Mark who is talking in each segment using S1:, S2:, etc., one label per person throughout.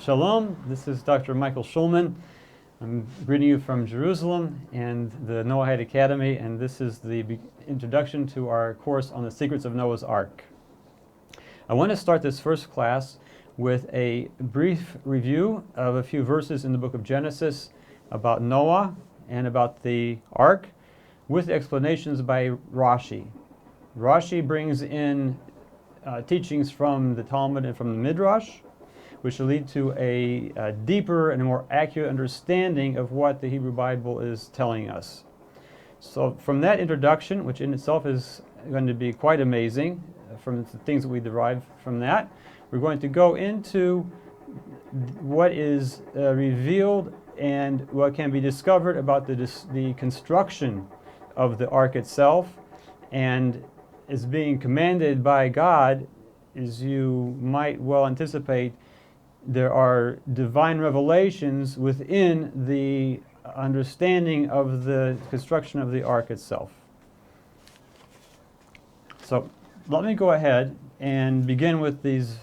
S1: Shalom, this is Dr. Michael Schulman. I'm greeting you from Jerusalem and the Noahide Academy, and this is the introduction to our course on the secrets of Noah's Ark. I want to start this first class with a brief review of a few verses in the book of Genesis about Noah and about the Ark, with explanations by Rashi. Rashi brings in teachings from the Talmud and from the Midrash, which will lead to a deeper and a more accurate understanding of what the Hebrew Bible is telling us. So from that introduction, which in itself is going to be quite amazing, from the things that we derive from that, we're going to go into what is revealed and what can be discovered about the construction of the ark itself, and is being commanded by God. As you might well anticipate, there are divine revelations within the understanding of the construction of the ark itself. So let me go ahead and begin with these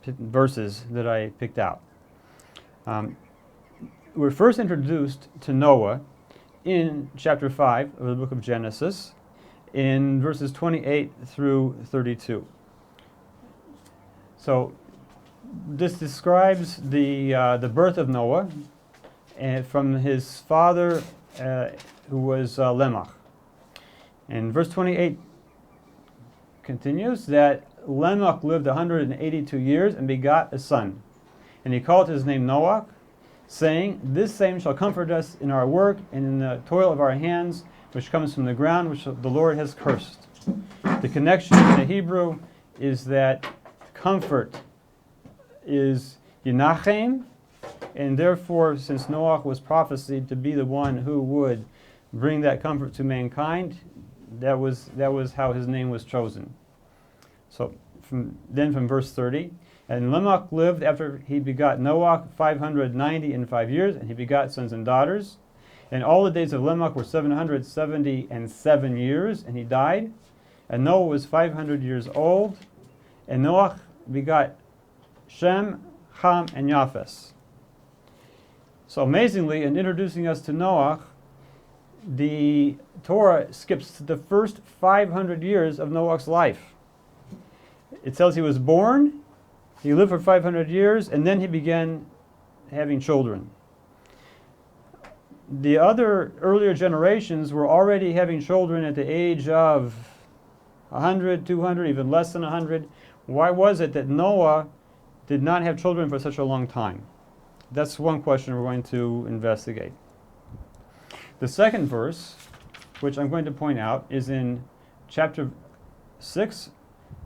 S1: verses that I picked out. We're first introduced to Noah in chapter 5 of the book of Genesis, in verses 28 through 32. So this describes the birth of Noah from his father, who was Lamech. And verse 28 continues that Lamech lived 182 years and begot a son. And he called his name Noah, saying, "This same shall comfort us in our work and in the toil of our hands, which comes from the ground, which the Lord has cursed." The connection in the Hebrew is that comfort is Yenachem, and therefore, since Noah was prophesied to be the one who would bring that comfort to mankind, that was how his name was chosen. So from verse 30, and Lamech lived after he begot Noah 595 years, and he begot sons and daughters. And all the days of Lamech were 777 years, and he died. And Noah was 500 years old, and Noah begot Shem, Ham, and Japheth. So amazingly, in introducing us to Noah, the Torah skips the first 500 years of Noah's life. It says he was born, he lived for 500 years, and then he began having children. The other earlier generations were already having children at the age of 100, 200, even less than 100. Why was it that Noah did not have children for such a long time? That's one question we're going to investigate. The second verse, which I'm going to point out, is in chapter 6,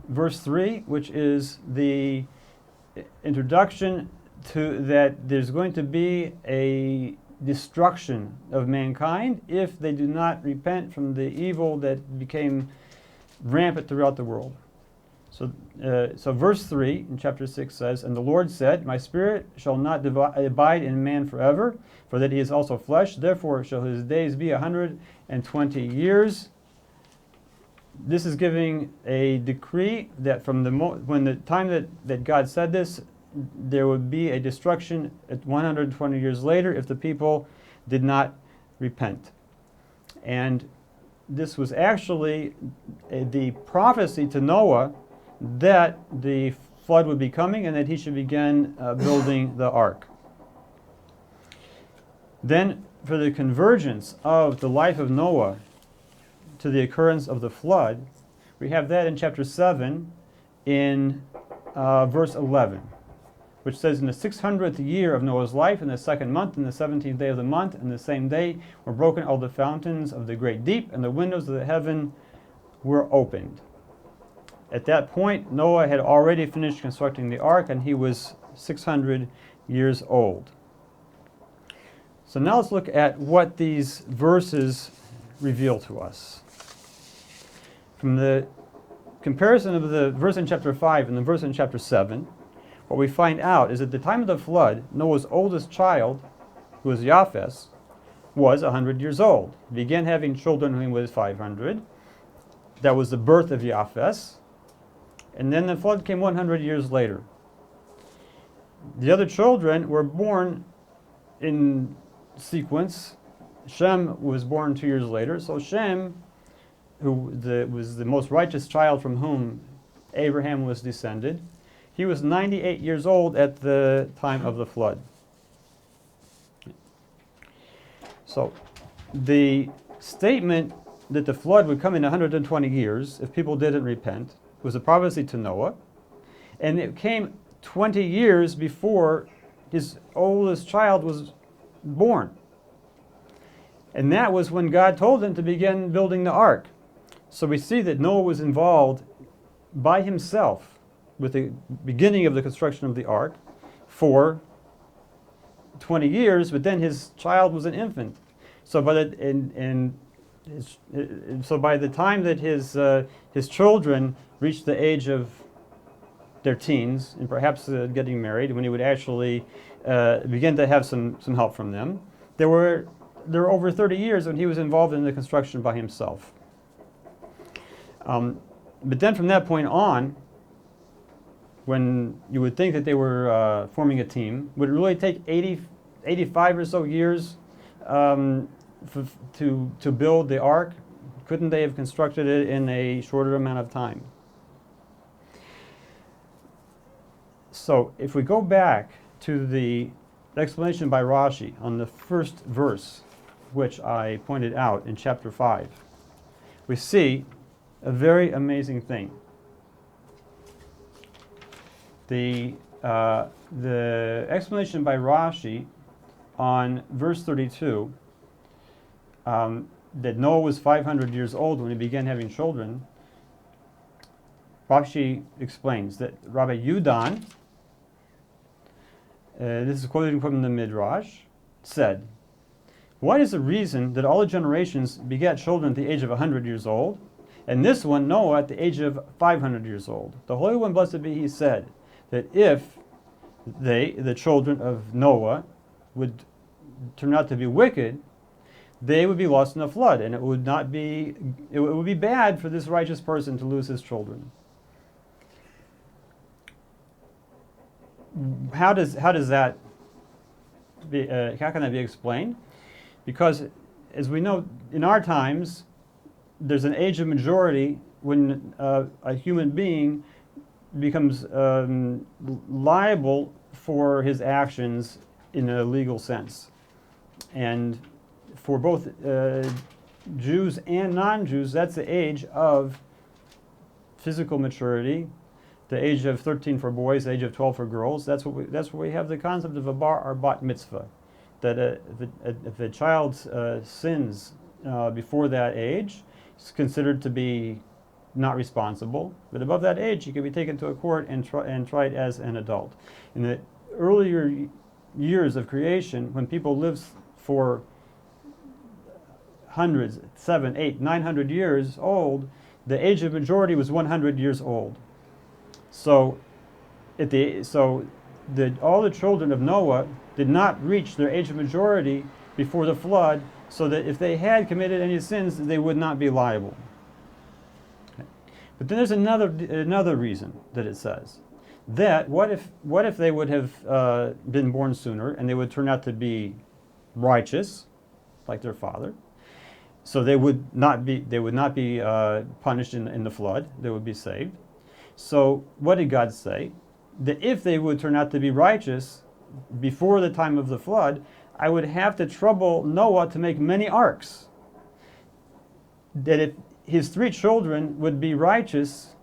S1: verse 3, which is the introduction to that there's going to be a destruction of mankind if they do not repent from the evil that became rampant throughout the world. So verse 3 in chapter 6 says, "And the Lord said, My spirit shall not abide in man forever, for that he is also flesh. Therefore shall his days be 120 years." This is giving a decree that from when the time that God said this, there would be a destruction at 120 years later if the people did not repent. And this was actually the prophecy to Noah that the flood would be coming and that he should begin building the ark. Then, for the convergence of the life of Noah to the occurrence of the flood, we have that in chapter 7 in verse 11, which says, "In the 600th year of Noah's life, in the second month, in the 17th day of the month, in the same day were broken all the fountains of the great deep, and the windows of the heaven were opened." At that point, Noah had already finished constructing the ark, and he was 600 years old. So now let's look at what these verses reveal to us. From the comparison of the verse in chapter 5 and the verse in chapter 7, what we find out is at the time of the flood, Noah's oldest child, who was Japheth, was 100 years old. He began having children when he was 500. That was the birth of Japheth. And then the flood came 100 years later. The other children were born in sequence. Shem was born 2 years later, so Shem, who was the most righteous child from whom Abraham was descended, he was 98 years old at the time of the flood. So the statement that the flood would come in 120 years if people didn't repent was a prophecy to Noah, and it came 20 years before his oldest child was born. And that was when God told him to begin building the ark. So we see that Noah was involved by himself with the beginning of the construction of the ark for 20 years, but then his child was an infant. So by the time that his children reached the age of their teens and perhaps getting married, when he would actually begin to have some help from them, there were over 30 years when he was involved in the construction by himself. But then from that point on, when you would think that they were forming a team, would it really take 85 or so years to build the ark? Couldn't they have constructed it in a shorter amount of time? So if we go back to the explanation by Rashi on the first verse, which I pointed out in chapter 5, we see a very amazing thing. The explanation by Rashi on verse 32, that Noah was 500 years old when he began having children, Rashi explains that Rabbi Yudan, this is quoted from the Midrash, said, "What is the reason that all the generations begat children at the age of 100 years old, and this one, Noah, at the age of 500 years old? The Holy One, blessed be He, said that if they, the children of Noah, would turn out to be wicked, they would be lost in a flood, and it would be bad for this righteous person to lose his children." How can that be explained? Because, as we know, in our times, there's an age of majority when a human being becomes liable for his actions in a legal sense. And for both Jews and non-Jews, that's the age of physical maturity. The age of 13 for boys, the age of 12 for girls. That's what we have the concept of a bar or bat mitzvah. That if a child sins before that age, it's considered to be not responsible. But above that age, he can be taken to a court and tried as an adult. In the earlier years of creation, when people lived for hundreds, 700, 800, 900 years old, the age of majority was 100 years old. So, all the children of Noah did not reach their age of majority before the flood, so that if they had committed any sins, they would not be liable. Okay. But then there's another reason that it says that what if they would have been born sooner and they would turn out to be righteous, like their father, so they would not be punished in the flood. They would be saved. So what did God say? That if they would turn out to be righteous before the time of the flood, I would have to trouble Noah to make many arks. That if his 3 children would be righteous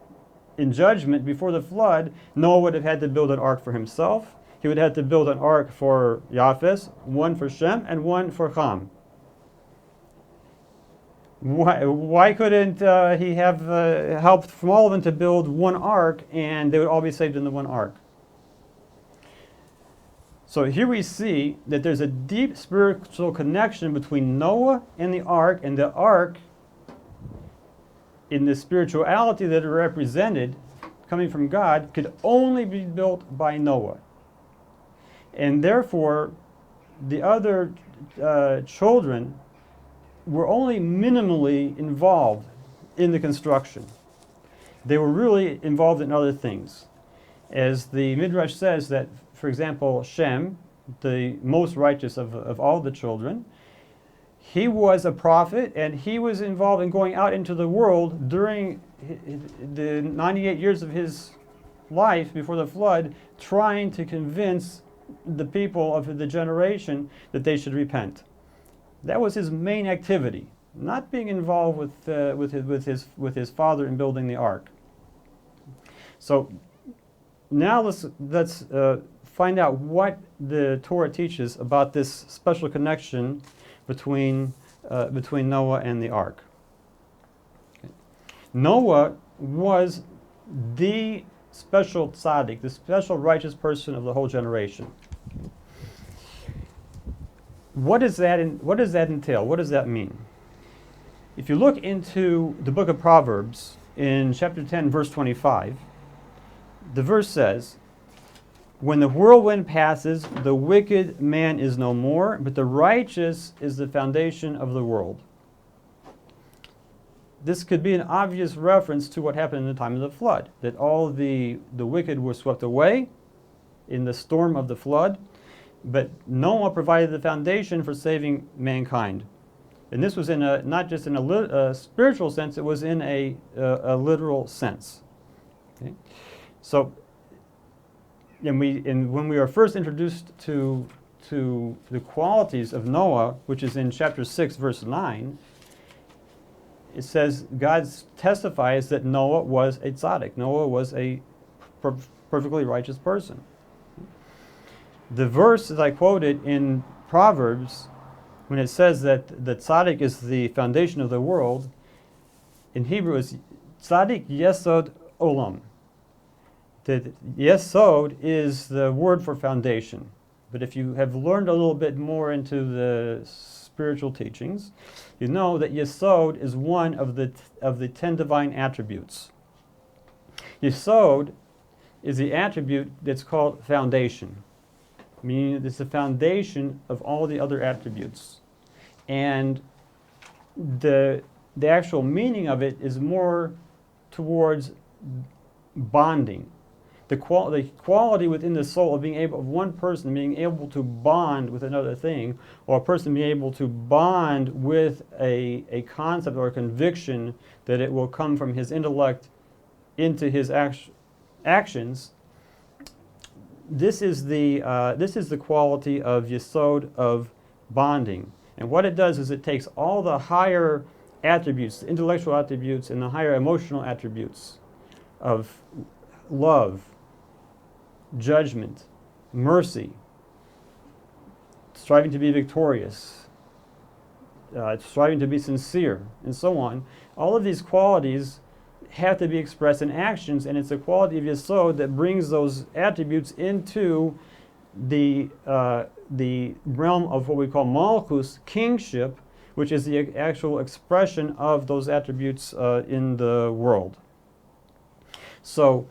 S1: in judgment before the flood, Noah would have had to build an ark for himself. He would have to build an ark for Japheth, one for Shem, and one for Ham. Why couldn't he have helped from all of them to build one ark, and they would all be saved in the one ark? So here we see that there's a deep spiritual connection between Noah and the ark in the spirituality that it represented, coming from God, could only be built by Noah. And therefore, the other children were only minimally involved in the construction. They were really involved in other things. As the Midrash says, that for example, Shem, the most righteous of all the children, he was a prophet, and he was involved in going out into the world during the 98 years of his life before the flood, trying to convince the people of the generation that they should repent. That was his main activity, not being involved with his father in building the ark. So now let's find out what the Torah teaches about this special connection between Noah and the ark. Okay. Noah was the special tzaddik, the special righteous person of the whole generation. What does that entail? What does that mean? If you look into the book of Proverbs in chapter 10, verse 25, the verse says, "When the whirlwind passes, the wicked man is no more, but the righteous is the foundation of the world." This could be an obvious reference to what happened in the time of the flood, that all the wicked were swept away in the storm of the flood, but Noah provided the foundation for saving mankind. And this was not just in a spiritual sense, it was in a literal sense. Okay? So, when we are first introduced to the qualities of Noah, which is in chapter 6, verse 9, it says, God testifies that Noah was a tzaddik. Noah was a perfectly righteous person. The verse that I quoted in Proverbs, when it says that the tzaddik is the foundation of the world, in Hebrew is tzaddik yesod olam. That yesod is the word for foundation. But if you have learned a little bit more into the spiritual teachings, you know that yesod is one of the 10 divine attributes. Yesod is the attribute that's called foundation, meaning it's the foundation of all the other attributes. And the actual meaning of it is more towards bonding. The quality within the soul of one person being able to bond with another thing, or a person being able to bond with a concept or a conviction that it will come from his intellect into his actions. This is the quality of yesod, of bonding. And what it does is it takes all the higher attributes, the intellectual attributes and the higher emotional attributes of love, judgment, mercy, striving to be victorious, striving to be sincere, and so on. All of these qualities have to be expressed in actions, and it's a quality of Yesod that brings those attributes into the realm of what we call Malchus, kingship, which is the actual expression of those attributes in the world. So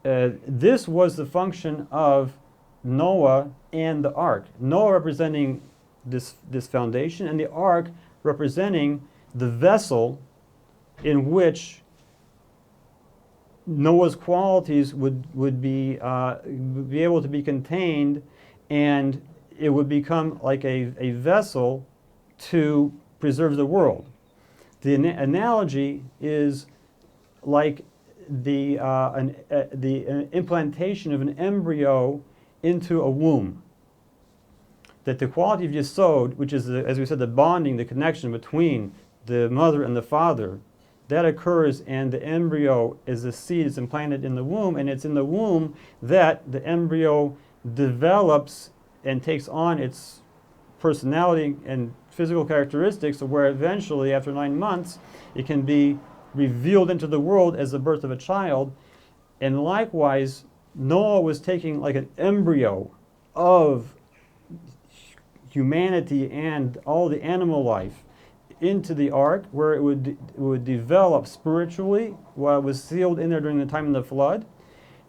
S1: this was the function of Noah and the ark. Noah representing this foundation, and the ark representing the vessel in which Noah's qualities would be able to be contained, and it would become like a vessel to preserve the world. The analogy is like the implantation of an embryo into a womb. That the quality of Yesod, which is, as we said, the bonding, the connection between the mother and the father, that occurs, and the embryo is a seed is implanted in the womb, and it's in the womb that the embryo develops and takes on its personality and physical characteristics, where eventually, after 9 months, it can be revealed into the world as the birth of a child. And likewise, Noah was taking like an embryo of humanity and all the animal life into the ark, where it would develop spiritually while it was sealed in there during the time of the flood.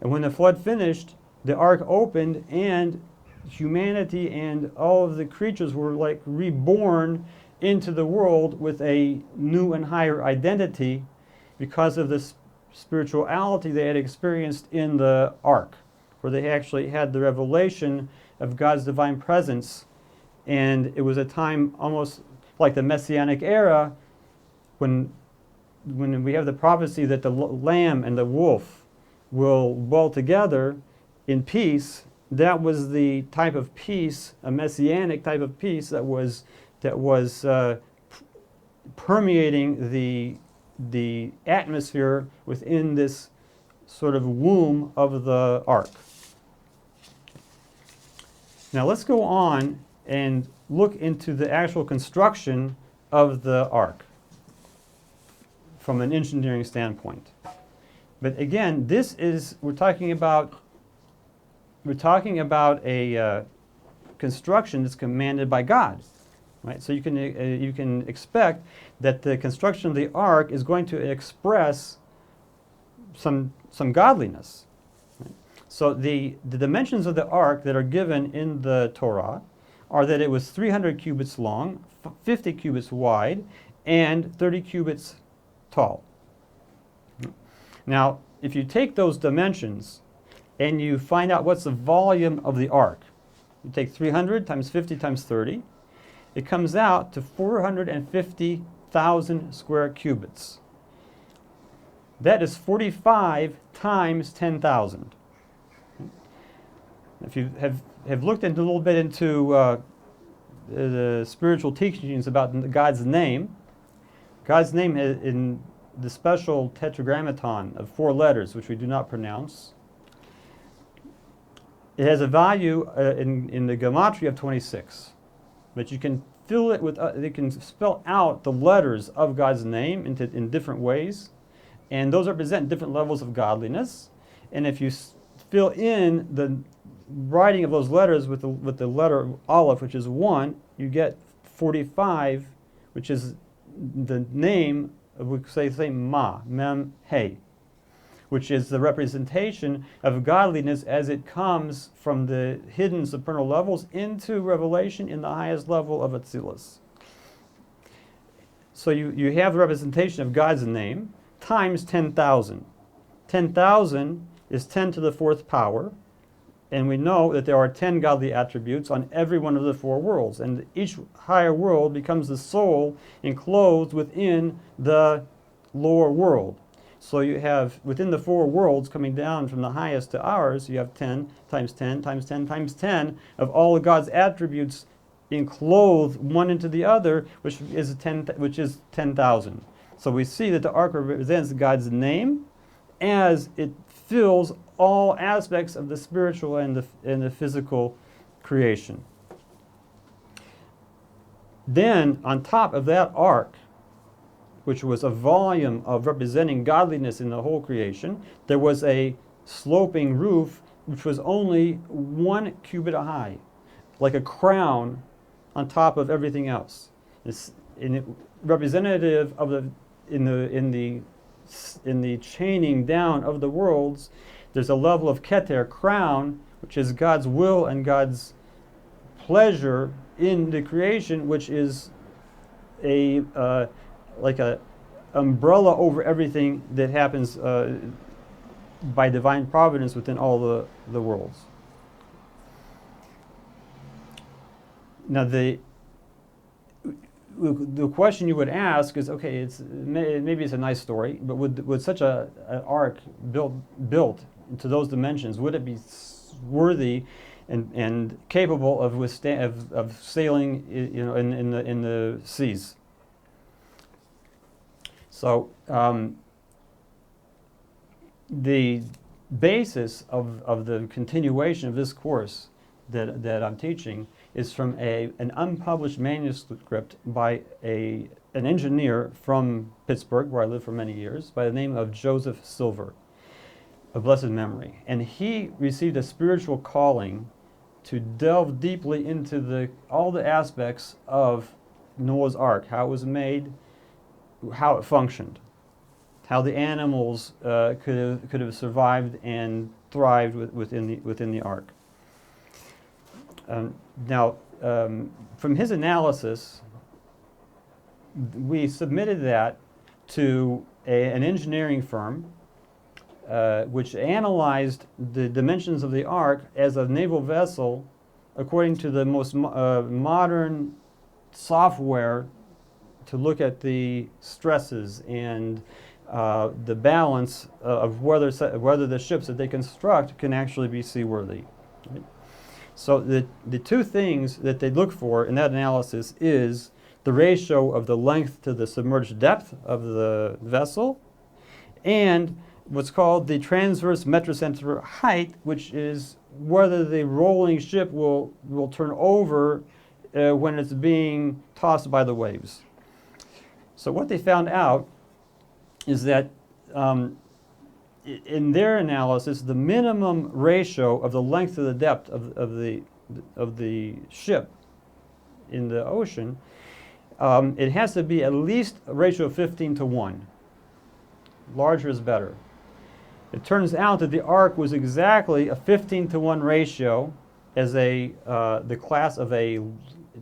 S1: And when the flood finished, the ark opened, and humanity and all of the creatures were like reborn into the world with a new and higher identity because of the spirituality they had experienced in the ark. where they actually had the revelation of God's divine presence. And it was a time almost like the Messianic era when we have the prophecy that the lamb and the wolf will dwell together in peace. That was the type of peace, a messianic type of peace that was permeating the atmosphere within this sort of womb of the ark. Now let's go on and look into the actual construction of the ark from an engineering standpoint. But again, we're talking about a construction that's commanded by God, right? So you can expect that the construction of the ark is going to express some godliness. Right? So the dimensions of the ark that are given in the Torah are that it was 300 cubits long, 50 cubits wide, and 30 cubits tall. Now, if you take those dimensions and you find out what's the volume of the ark, you take 300 times 50 times 30, it comes out to 450,000 square cubits. That is 45 times 10,000. If you have looked into a little bit into the spiritual teachings about God's name in the special tetragrammaton of 4 letters, which we do not pronounce, it has a value in the gematria of 26. But you can fill it with, you can spell out the letters of God's name in different ways, and those represent different levels of godliness. And if you fill in the writing of those letters with the letter Aleph, which is 1, you get 45, which is the name of, we say Ma, Mem, He, which is the representation of godliness as it comes from the hidden supernal levels into revelation in the highest level of Atzilus. So you have the representation of God's name times 10,000. 10,000 is 10 to the 4th power, and we know that there are 10 godly attributes on every one of the 4 worlds, and each higher world becomes the soul enclosed within the lower world. So you have, within the 4 worlds, coming down from the highest to ours, you have 10 times 10 times 10 times 10 of all of God's attributes enclosed one into the other, which is 10,000. So we see that the ark represents God's name as it fills all aspects of the spiritual and the physical creation. Then, on top of that ark, which was a volume of representing godliness in the whole creation, there was a sloping roof which was only 1 cubit high, like a crown on top of everything else. It's representative of in the chaining down of the worlds. There's a level of Keter, crown, which is God's will and God's pleasure in the creation, which is like a umbrella over everything that happens by divine providence within all the worlds. Now the question you would ask is, okay, maybe it's a nice story, but would such an ark built to those dimensions, would it be worthy and capable of sailing, in the seas? So the basis of the continuation of this course that I'm teaching is from an unpublished manuscript by an engineer from Pittsburgh, where I lived for many years, by the name of Joseph Silver, of blessed memory. And he received a spiritual calling to delve deeply into all the aspects of Noah's Ark, how it was made, how it functioned, how the animals could have survived and thrived within the ark. Now, from his analysis, we submitted that to an engineering firm which analyzed the dimensions of the ark as a naval vessel according to the most modern software to look at the stresses and the balance of whether the ships that they construct can actually be seaworthy. Right? So the two things that they look for in that analysis is the ratio of the length to the submerged depth of the vessel and what's called the transverse metrocenter height, which is whether the rolling ship will turn over when it's being tossed by the waves. So what they found out is that in their analysis, the minimum ratio of the length to the depth of the ship in the ocean, it has to be at least a ratio of 15 to 1. Larger is better. It turns out that the ark was exactly a 15 to 1 ratio as the class of a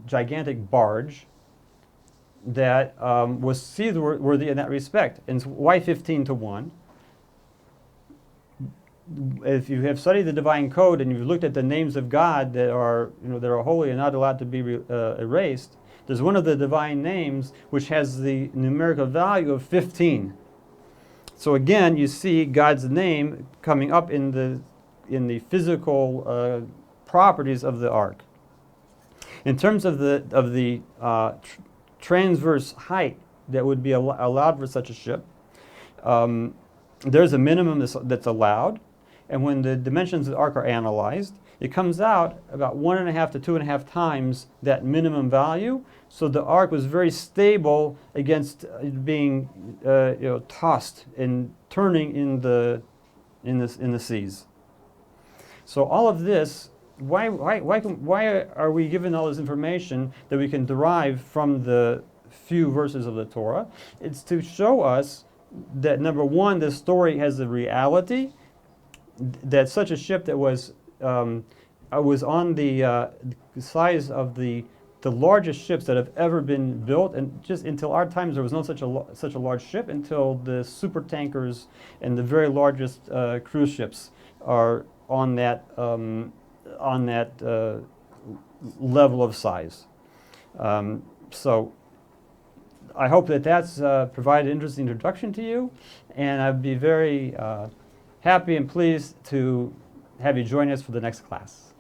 S1: gigantic barge that was seaworthy in that respect. And why 15 to 1? If you have studied the divine code and you've looked at the names of God that are holy and not allowed to be erased, there's one of the divine names which has the numerical value of 15. So again, you see God's name coming up in the physical properties of the ark. In terms of the transverse height that would be allowed for such a ship, there's a minimum that's allowed, and when the dimensions of the ark are analyzed, it comes out about 1.5 to 2.5 times that minimum value. So the ark was very stable against being tossed and turning in the seas. So all of this, why are we given all this information that we can derive from the few verses of the Torah? It's to show us that, number one, this story has a reality, that such a ship that was on the size of the largest ships that have ever been built, and just until our times there was no such a large ship until the super tankers and the very largest cruise ships are on that level of size. So I hope that's provided an interesting introduction to you, and I'd be very happy and pleased to have you join us for the next class.